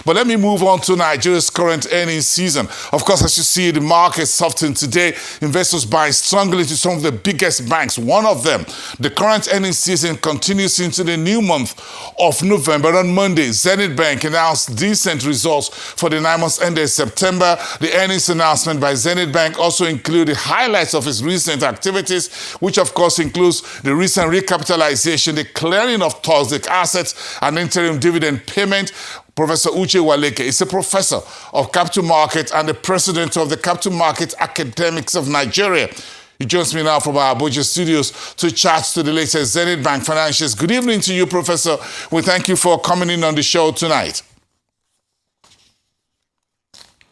But let me move on to Nigeria's current earnings season. Of course, as you see, the market softened today. Investors buying strongly to some of the biggest banks. One of them, the current earnings season continues into the new month of November. On Monday, Zenith Bank announced decent results for the 9 months ended September. The earnings announcement by Zenith Bank also included highlights of its recent activities, which of course includes the recent recapitalization, the clearing of toxic assets, and interim dividend payment. Professor Uche Uwaleke is a professor of capital markets and the president of the Capital Market Academics of Nigeria. He joins me now from our Abuja studios to chat to the latest Zenith Bank financials. Good evening to you, Professor. We thank you for coming in on the show tonight.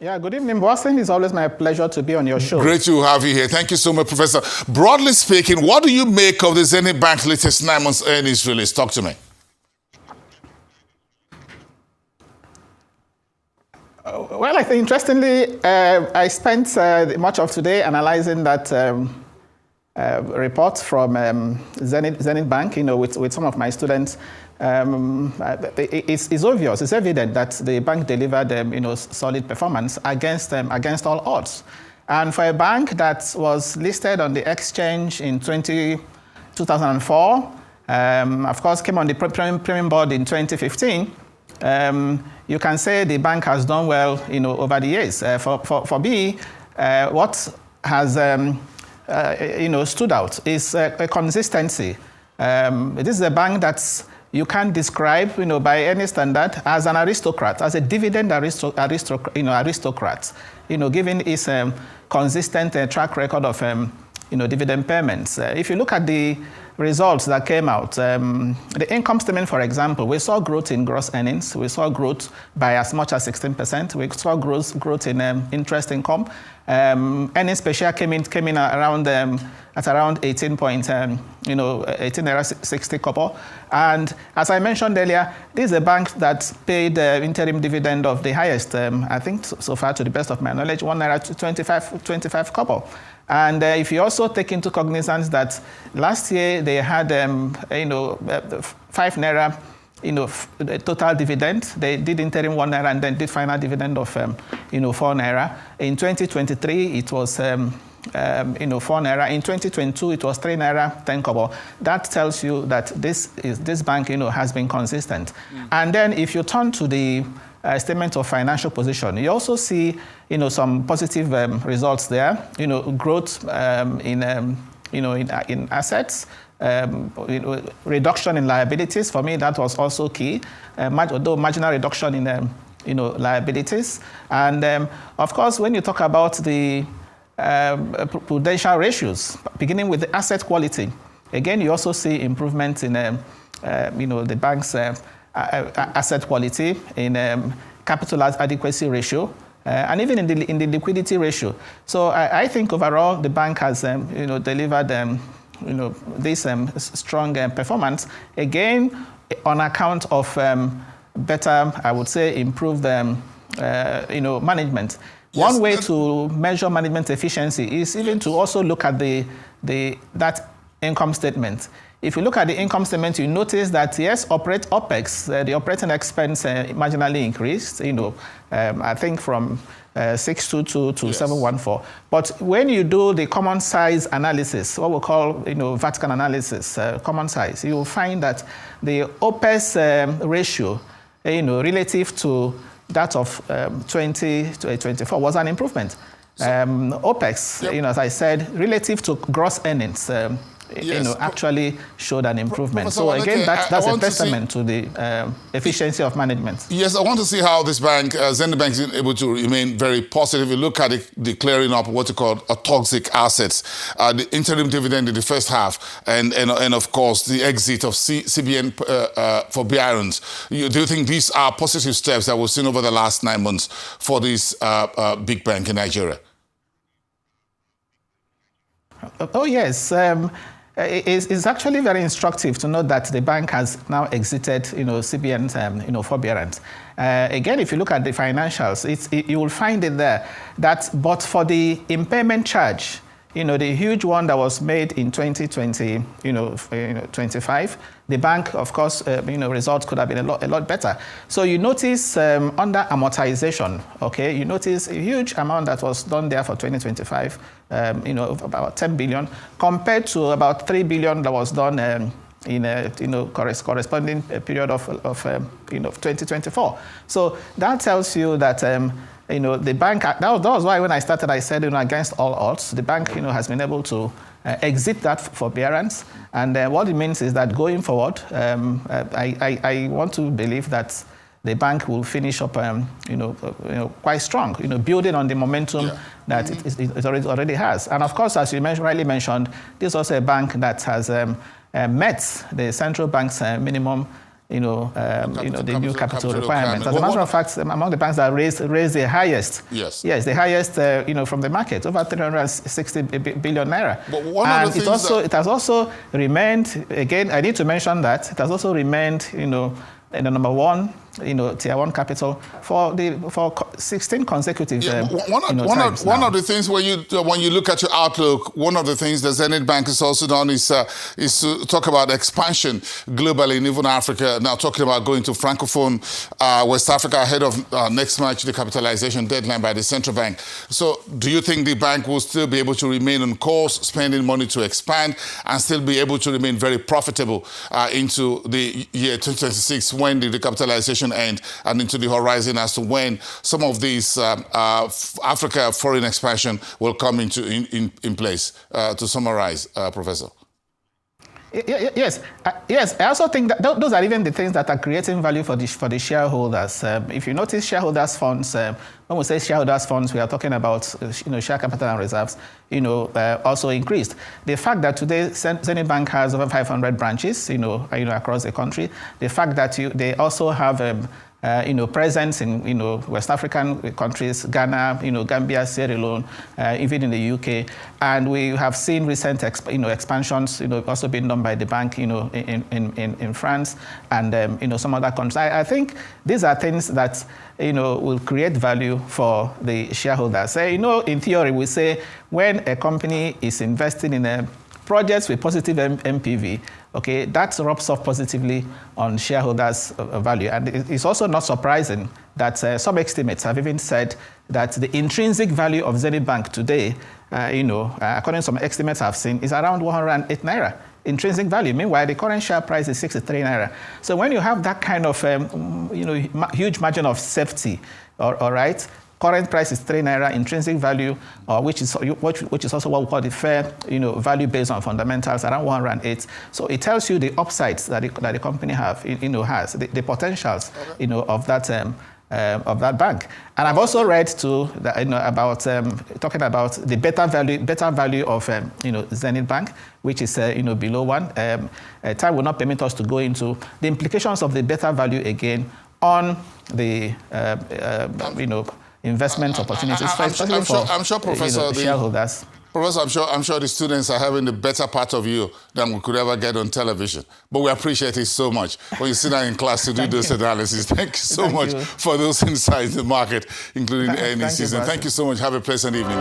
Yeah, good evening, Boston. It's always my pleasure to be on your show. Great to have you here. Thank you so much, Professor. Broadly speaking, what do you make of the Zenith Bank's latest 9 months earnings release? Talk to me. Well, I think interestingly, I spent much of today analyzing that report from Zenith Bank, with some of my students. It's obvious, it's evident that the bank delivered, solid performance against all odds. And for a bank that was listed on the exchange in 2004, of course, came on the premium board in 2015. You can say the bank has done well, over the years. For me, what has, stood out is a consistency. This is a bank that you can't describe, by any standard as an aristocrat, as a dividend aristocrat, given its consistent track record of, dividend payments. If you look at the results that came out, the income statement, for example, we saw growth in gross earnings. We saw growth by as much as 16%. We saw growth in interest income. Earnings per share came in around at around 18.60 kobo. And as I mentioned earlier, this is a bank that paid the interim dividend of the highest, I think so far, to the best of my knowledge, 1 naira to 25 kobo. And if you also take into cognizance that last year they had, 5 naira, total dividend. They did interim 1 naira and then did final dividend of, 4 naira. In 2023, it was, 4 naira. In 2022, it was 3 naira, 10 kobo. That tells you that this bank, has been consistent. And then if you turn to the statement of financial position, you also see, some positive results there. Growth in assets, reduction in liabilities. For me, that was also key. Although marginal reduction in liabilities, and of course, when you talk about the prudential ratios, beginning with the asset quality, again, you also see improvement in the bank's asset quality, in capital adequacy ratio, and even in the liquidity ratio. So I think overall the bank has delivered this strong performance, again on account of better, I would say, improved management. Yes. One way to measure management efficiency is even to also look at that income statement. If you look at the income statement, you notice that, yes, OPEX, the operating expense marginally increased, I think from 622 to 714. But when you do the common size analysis, what we call, vertical analysis, common size, you will find that the OPEX ratio, relative to that of 2024 was an improvement. OPEX, as I said, relative to gross earnings, yes, actually showed an improvement. So again, that's a testament to the efficiency of management. Yes, I want to see how this bank, Zenith Bank, is able to remain very positive. You look at the clearing up what you call toxic assets, the interim dividend in the first half, and of course the exit of CBN forbearance. Do you think these are positive steps that we've seen over the last 9 months for this big bank in Nigeria? Oh yes. It's actually very instructive to note that the bank has now exited, CBN's, forbearance. Again, if you look at the financials, you will find it there that, but for the impairment charge, the huge one that was made in 2020, 25, the bank, of course, results could have been a lot better. So you notice under amortization, okay, you notice a huge amount that was done there for 2025, about 10 billion, compared to about 3 billion that was done in a corresponding period of 2024. So that tells you that the bank, that was why when I started, I said, against all odds, the bank, has been able to exit that forbearance. And what it means is that going forward, I want to believe that the bank will finish up, quite strong, building on the momentum that it already has. And of course, as you rightly mentioned, this is also a bank that has met the central bank's minimum, the new capital requirements. As a matter of fact, among the banks that raised the highest, the highest, from the market, over 360 billion naira. And it has also remained, again, I need to mention that, it has also remained, in the number one, tier one capital for 16 consecutive times. One of the things when you look at your outlook, one of the things the Zenith Bank has also done is to talk about expansion globally in even Africa. Now talking about going to Francophone West Africa ahead of next March, the capitalization deadline by the central bank. So do you think the bank will still be able to remain on course, spending money to expand, and still be able to remain very profitable into the year 2026 when the capitalization end and into the horizon as to when some of these Africa foreign expansion will come in place? To summarize, Professor. Yes. I also think that those are even the things that are creating value for the shareholders. If you notice, shareholders' funds, when we say shareholders' funds, we are talking about share capital and reserves, also increased. The fact that today Zenith Bank has over 500 branches, across the country, the fact that they also have presence in West African countries, Ghana, Gambia, Sierra Leone, even in the UK, and we have seen recent expansions, also being done by the bank, in France and some other countries. I think these are things that will create value for the shareholders. In theory, we say when a company is investing in projects with positive MPV, okay, that rubs off positively on shareholders' value. And it's also not surprising that some estimates have even said that the intrinsic value of Zenith Bank today, according to some estimates I've seen, is around 108 naira. Intrinsic value. Meanwhile, the current share price is 63 naira. So when you have that kind of, huge margin of safety, all right, current price is 3 naira, intrinsic value, which is also what we call the fair, value based on fundamentals, around 108. So it tells you the upsides that the company has, the potentials, of that bank. And I've also read too that, about talking about the better value of Zenith Bank, which is below 1. Time will not permit us to go into the implications of the better value again on the investment opportunities. I'm sure, Professor, the shareholders. Professor, I'm sure the students are having the better part of you than we could ever get on television. But we appreciate it so much when you sit down in class to do those analysis. Thank you so much for those insights in the market, including any season. Thank you so much. Have a pleasant evening.